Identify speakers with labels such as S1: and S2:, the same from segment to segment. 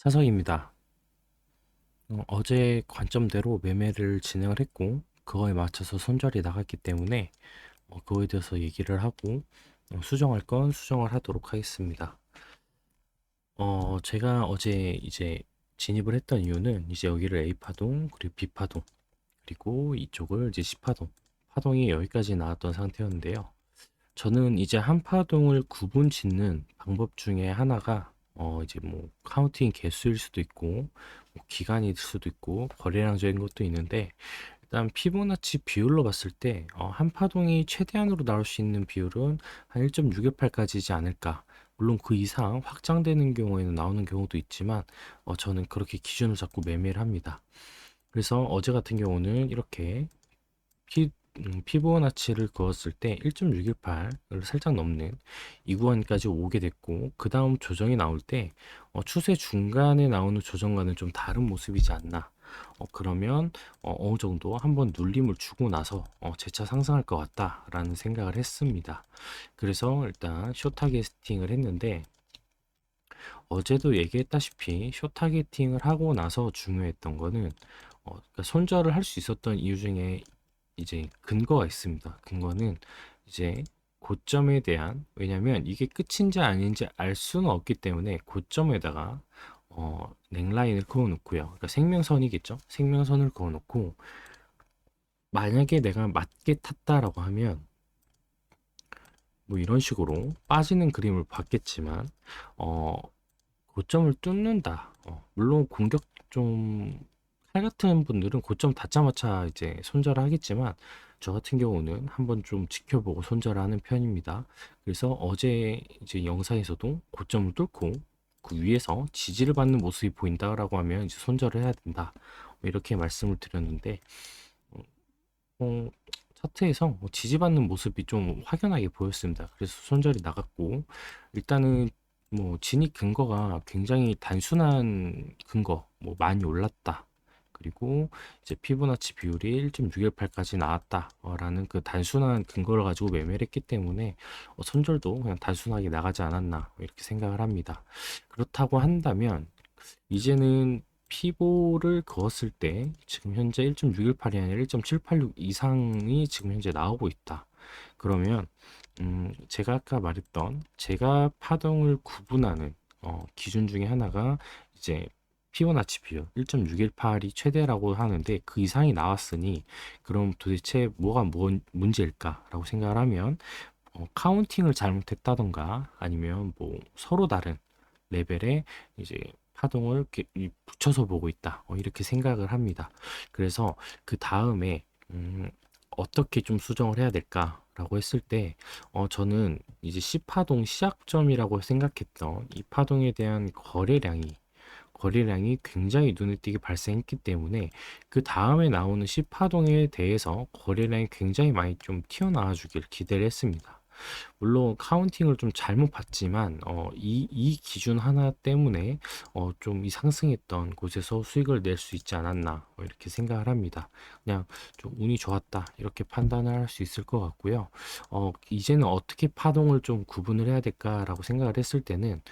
S1: 차석입니다. 어제 관점대로 매매를 진행을 했고, 그거에 맞춰서 손절이 나갔기 때문에 그거에 대해서 얘기를 하고 수정할 건 수정을 하도록 하겠습니다. 제가 어제 이제 진입을 했던 이유는 이제 여기를 A파동, 그리고 B파동, 그리고 이쪽을 이제 C파동, 파동이 여기까지 나왔던 상태였는데요. 저는 이제 한 파동을 구분 짓는 방법 중에 하나가 이제 뭐 카운팅 개수일 수도 있고 뭐 기간일 수도 있고 거래량적인 것도 있는데, 일단 피보나치 비율로 봤을 때 한 파동이 최대한으로 나올 수 있는 비율은 한 1.618까지지 않을까. 물론 그 이상 확장되는 경우에는 나오는 경우도 있지만 저는 그렇게 기준을 잡고 매매를 합니다. 그래서 어제 같은 경우는 이렇게 피, 피보나치를 그었을 때 1.618을 살짝 넘는 이 구간까지 오게 됐고, 그 다음 조정이 나올 때 추세 중간에 나오는 조정과는 좀 다른 모습이지 않나. 그러면 어느 정도 한번 눌림을 주고 나서 재차 상승할 것 같다라는 생각을 했습니다. 그래서 일단 숏 타겟팅을 했는데, 어제도 얘기했다시피 숏 타겟팅을 하고 나서 중요했던 거는 그러니까 손절을 할 수 있었던 이유 중에 이제 근거가 있습니다. 근거는 이제 고점에 대한, 왜냐면 이게 끝인지 아닌지 알 수는 없기 때문에 고점에다가 넥라인을 그어 놓고요. 그러니까 생명선이겠죠. 생명선을 그어 놓고, 만약에 내가 맞게 탔다라고 하면 뭐 이런 식으로 빠지는 그림을 봤겠지만, 어 고점을 뚫는다. 물론 공격 좀 칼 같은 분들은 고점 닫자마자 이제 손절을 하겠지만, 저 같은 경우는 한번 좀 지켜보고 손절을 하는 편입니다. 그래서 어제 이제 영상에서도 고점을 뚫고 그 위에서 지지를 받는 모습이 보인다라고 하면 이제 손절을 해야 된다. 이렇게 말씀을 드렸는데, 어, 차트에서 지지받는 모습이 좀 확연하게 보였습니다. 그래서 손절이 나갔고, 일단은 뭐 진입 근거가 굉장히 단순한 근거, 뭐 많이 올랐다, 그리고 이제 피보나치 비율이 1.618까지 나왔다라는 그 단순한 근거를 가지고 매매를 했기 때문에 손절도 그냥 단순하게 나가지 않았나 이렇게 생각을 합니다. 그렇다고 한다면 이제는 피보를 그었을 때 지금 현재 1.618이 아니라 1.786 이상이 지금 현재 나오고 있다. 그러면 제가 아까 말했던 제가 파동을 구분하는 기준 중에 하나가 이제 피보나치 비율 1.618이 최대라고 하는데, 그 이상이 나왔으니 그럼 도대체 뭐가 문제일까라고 생각을 하면 카운팅을 잘못했다던가 아니면 뭐 서로 다른 레벨의 이제 파동을 이렇게 붙여서 보고 있다. 이렇게 생각을 합니다. 그래서 그 다음에 어떻게 좀 수정을 해야 될까라고 했을 때, 저는 이제 C파동 시작점이라고 생각했던 이 파동에 대한 거래량이 굉장히 눈에 띄게 발생했기 때문에, 그 다음에 나오는 C파동에 대해서 거래량이 굉장히 많이 좀 튀어나와 주길 기대를 했습니다. 물론 카운팅을 좀 잘못 봤지만 이 기준 하나 때문에 좀 이 상승했던 곳에서 수익을 낼 수 있지 않았나 이렇게 생각을 합니다. 그냥 좀 운이 좋았다 이렇게 판단을 할 수 있을 것 같고요. 이제는 어떻게 파동을 좀 구분을 해야 될까라고 생각을 했을 때는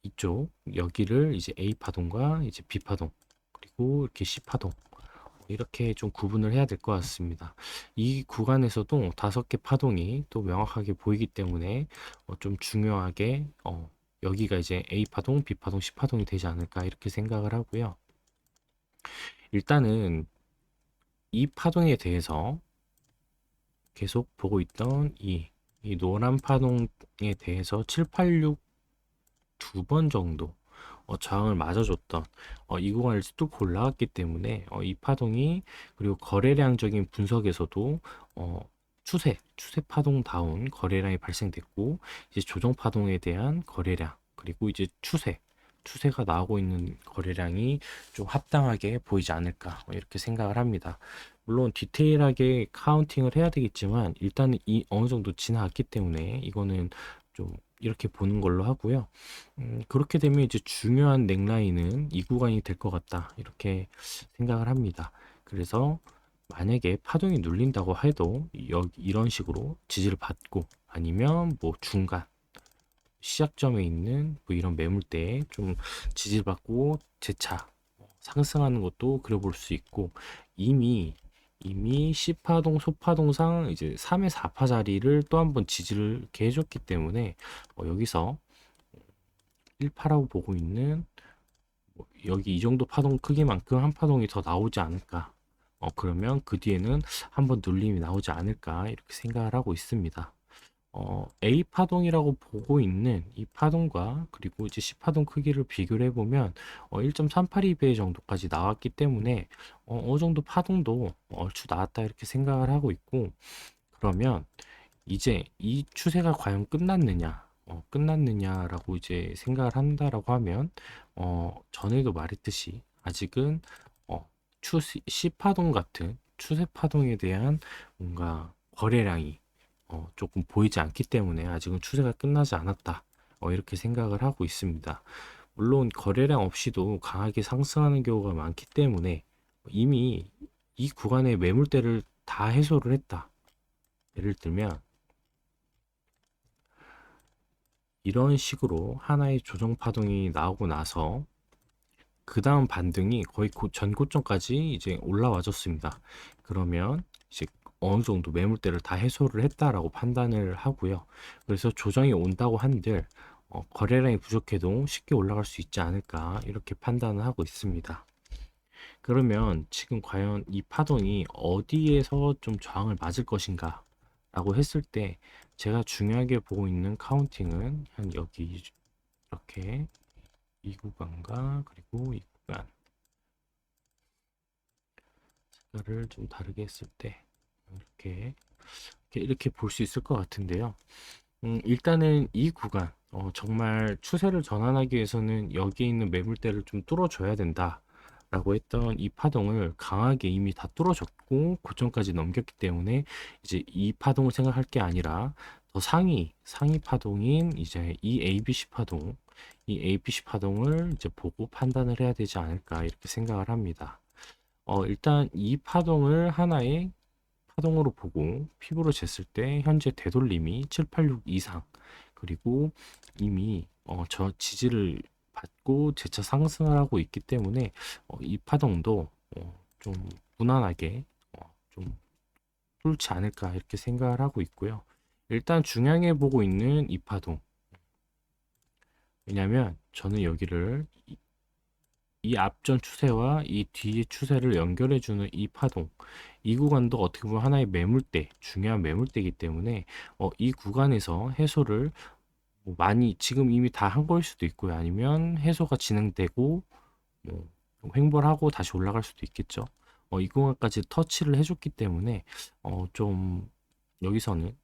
S1: 이쪽 여기를 이제 A 파동과 이제 B 파동, 그리고 이렇게 C 파동, 이렇게 좀 구분을 해야 될 것 같습니다. 이 구간에서도 5개 파동이 또 명확하게 보이기 때문에 좀 중요하게 여기가 이제 A 파동, B 파동, C 파동이 되지 않을까 이렇게 생각을 하고요. 일단은 이 파동에 대해서 계속 보고 있던 이 노란 파동에 대해서 7, 8, 6 두 번 정도 저항을 맞아줬던 이 구간을 뚫고 올라왔기 때문에 이 파동이, 그리고 거래량적인 분석에서도 추세 파동다운 거래량이 발생됐고, 이제 조정 파동에 대한 거래량, 그리고 이제 추세가 나오고 있는 거래량이 좀 합당하게 보이지 않을까 이렇게 생각을 합니다. 물론 디테일하게 카운팅을 해야 되겠지만 일단은 이 어느 정도 지나갔기 때문에 이거는 좀 이렇게 보는 걸로 하고요. 그렇게 되면 이제 중요한 넥라인은 이 구간이 될 것 같다 이렇게 생각을 합니다. 그래서 만약에 파동이 눌린다고 해도 이런 식으로 지지를 받고, 아니면 뭐 중간 시작점에 있는 뭐 이런 매물대에 좀 지지를 받고 재차 상승하는 것도 그려볼 수 있고, 이미 C파동, 소파동상 이제 3의 4파 자리를 또 한번 지지를 이렇게 해줬기 때문에 여기서 1파라고 보고 있는 여기 이 정도 파동 크기만큼 한 파동이 더 나오지 않을까. 그러면 그 뒤에는 한번 눌림이 나오지 않을까 이렇게 생각을 하고 있습니다. A 파동이라고 보고 있는 이 파동과 그리고 이제 C 파동 크기를 비교를 해보면 1.382배 정도까지 나왔기 때문에 어느 정도 파동도 얼추 나왔다 이렇게 생각을 하고 있고, 그러면 이제 이 추세가 과연 끝났느냐라고 이제 생각을 한다라고 하면, 전에도 말했듯이 아직은 C파동 같은 추세 파동에 대한 뭔가 거래량이 조금 보이지 않기 때문에 아직은 추세가 끝나지 않았다. 이렇게 생각을 하고 있습니다. 물론 거래량 없이도 강하게 상승하는 경우가 많기 때문에 이미 이 구간의 매물대를 다 해소를 했다. 예를 들면 이런 식으로 하나의 조정 파동이 나오고 나서 그 다음 반등이 거의 전 고점까지 이제 올라와 줬습니다. 그러면 이제 어느 정도 매물대를 다 해소를 했다라고 판단을 하고요. 그래서 조정이 온다고 한들 거래량이 부족해도 쉽게 올라갈 수 있지 않을까 이렇게 판단을 하고 있습니다. 그러면 지금 과연 이 파동이 어디에서 좀 저항을 맞을 것인가 라고 했을 때, 제가 중요하게 보고 있는 카운팅은 한 여기 이렇게 이 구간과 그리고 이 구간, 색깔을 좀 다르게 했을 때 이렇게 볼 수 있을 것 같은데요. 일단은 이 구간, 정말 추세를 전환하기 위해서는 여기에 있는 매물대를 좀 뚫어줘야 된다 라고 했던 이 파동을 강하게 이미 다 뚫어줬고 고점까지 넘겼기 때문에 이제 이 파동을 생각할 게 아니라 더 상위 파동인 이제 이 ABC 파동을 이제 보고 판단을 해야 되지 않을까 이렇게 생각을 합니다. 일단 이 파동을 하나의 파동으로 보고 피부로 쟀을 때 현재 되돌림이 786 이상, 그리고 이미 저 지지를 받고 재차 상승을 하고 있기 때문에 이 파동도 좀 무난하게 좀 뚫지 않을까 이렇게 생각을 하고 있고요. 일단 중앙에 보고 있는 이 파동, 왜냐면 저는 여기를 이 앞전 추세와 이 뒤의 추세를 연결해주는 이 파동, 이 구간도 어떻게 보면 하나의 매물대, 중요한 매물대이기 때문에 이 구간에서 해소를 뭐 많이 지금 이미 다 한 거일 수도 있고요. 아니면 해소가 진행되고 뭐 횡보를 하고 다시 올라갈 수도 있겠죠. 이 구간까지 터치를 해줬기 때문에 좀 여기서는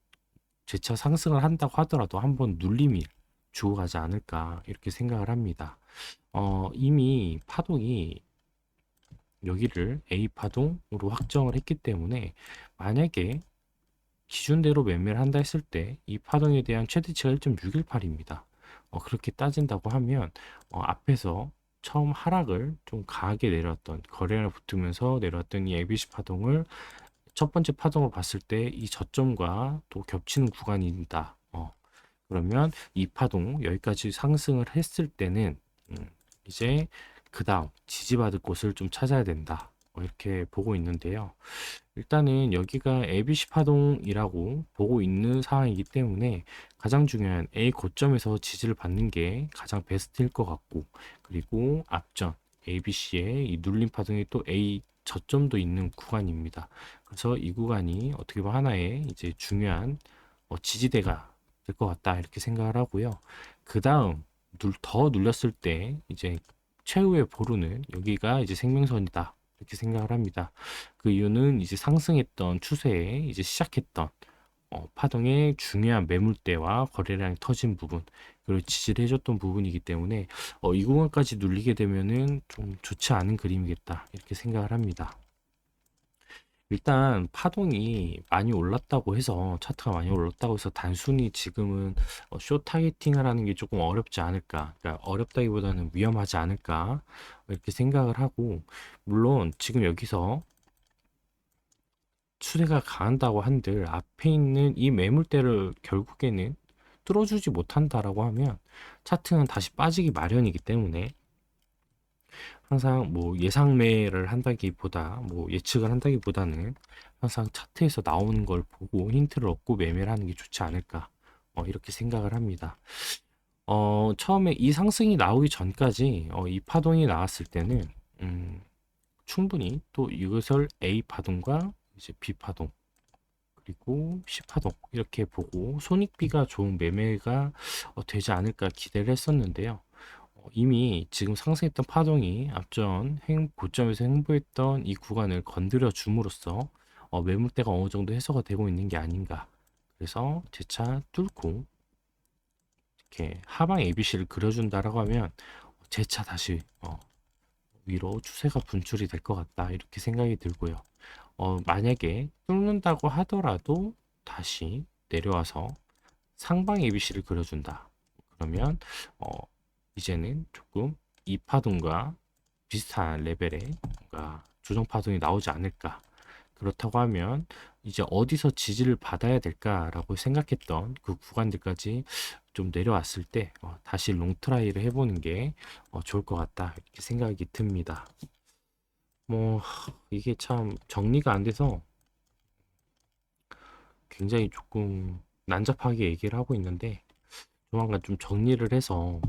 S1: 재차 상승을 한다고 하더라도 한번 눌림이 주고 가지 않을까 이렇게 생각을 합니다. 이미 파동이 여기를 A 파동으로 확정을 했기 때문에 만약에 기준대로 매매를 한다 했을 때 이 파동에 대한 최대치가 1.618입니다. 그렇게 따진다고 하면 앞에서 처음 하락을 좀 강하게 내려왔던, 거래량 붙으면서 내려왔던 이 ABC 파동을 첫 번째 파동을 봤을 때 이 저점과 또 겹치는 구간이다. 그러면 이 파동 여기까지 상승을 했을 때는 이제 그 다음 지지받을 곳을 좀 찾아야 된다. 이렇게 보고 있는데요. 일단은 여기가 ABC 파동이라고 보고 있는 상황이기 때문에 가장 중요한 A 고점에서 지지를 받는 게 가장 베스트일 것 같고, 그리고 앞전 ABC의 이 눌림 파동이 또 A 저점도 있는 구간입니다. 그래서 이 구간이 어떻게 보면 하나의 이제 중요한 지지대가 될 것 같다 이렇게 생각을 하고요. 그 다음 더 눌렸을 때 이제 최후의 보루는 여기가 이제 생명선이다 이렇게 생각을 합니다. 그 이유는 이제 상승했던 추세에 이제 시작했던 파동의 중요한 매물대와 거래량이 터진 부분, 그리고 지지를 해줬던 부분이기 때문에 이 구간까지 눌리게 되면은 좀 좋지 않은 그림이겠다 이렇게 생각을 합니다. 일단 파동이 많이 올랐다고 해서, 차트가 많이 올랐다고 해서 단순히 지금은 숏 타겟팅을 하는 게 조금 어렵지 않을까, 그러니까 어렵다기보다는 위험하지 않을까 이렇게 생각을 하고, 물론 지금 여기서 추세가 강한다고 한들 앞에 있는 이 매물대를 결국에는 뚫어주지 못한다라고 하면 차트는 다시 빠지기 마련이기 때문에 항상 뭐 예상매를 한다기보다 뭐 예측을 한다기보다는 항상 차트에서 나오는 걸 보고 힌트를 얻고 매매를 하는 게 좋지 않을까 이렇게 생각을 합니다. 처음에 이 상승이 나오기 전까지 이 파동이 나왔을 때는 충분히 또 이것을 A 파동과 이제 B 파동 그리고 C 파동 이렇게 보고 손익비가 좋은 매매가 되지 않을까 기대를 했었는데요. 이미 지금 상승했던 파동이 앞전 고점에서 횡보했던 이 구간을 건드려 줌으로써 매물대가 어느 정도 해소가 되고 있는 게 아닌가. 그래서 재차 뚫고 이렇게 하방 ABC를 그려준다라고 하면 재차 다시 위로 추세가 분출이 될 것 같다 이렇게 생각이 들고요. 만약에 뚫는다고 하더라도 다시 내려와서 상방 ABC를 그려준다. 그러면 이제는 조금 이 파동과 비슷한 레벨의 뭔가 조정 파동이 나오지 않을까. 그렇다고 하면 이제 어디서 지지를 받아야 될까라고 생각했던 그 구간들까지 좀 내려왔을 때 다시 롱트라이를 해보는 게 좋을 것 같다 이렇게 생각이 듭니다. 뭐 이게 참 정리가 안 돼서 굉장히 조금 난잡하게 얘기를 하고 있는데 조만간 좀 정리를 해서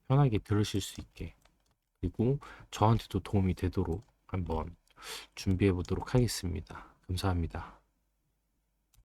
S1: 편하게 들으실 수 있게 그리고 저한테도 도움이 되도록 한번 준비해 보도록 하겠습니다. 감사합니다.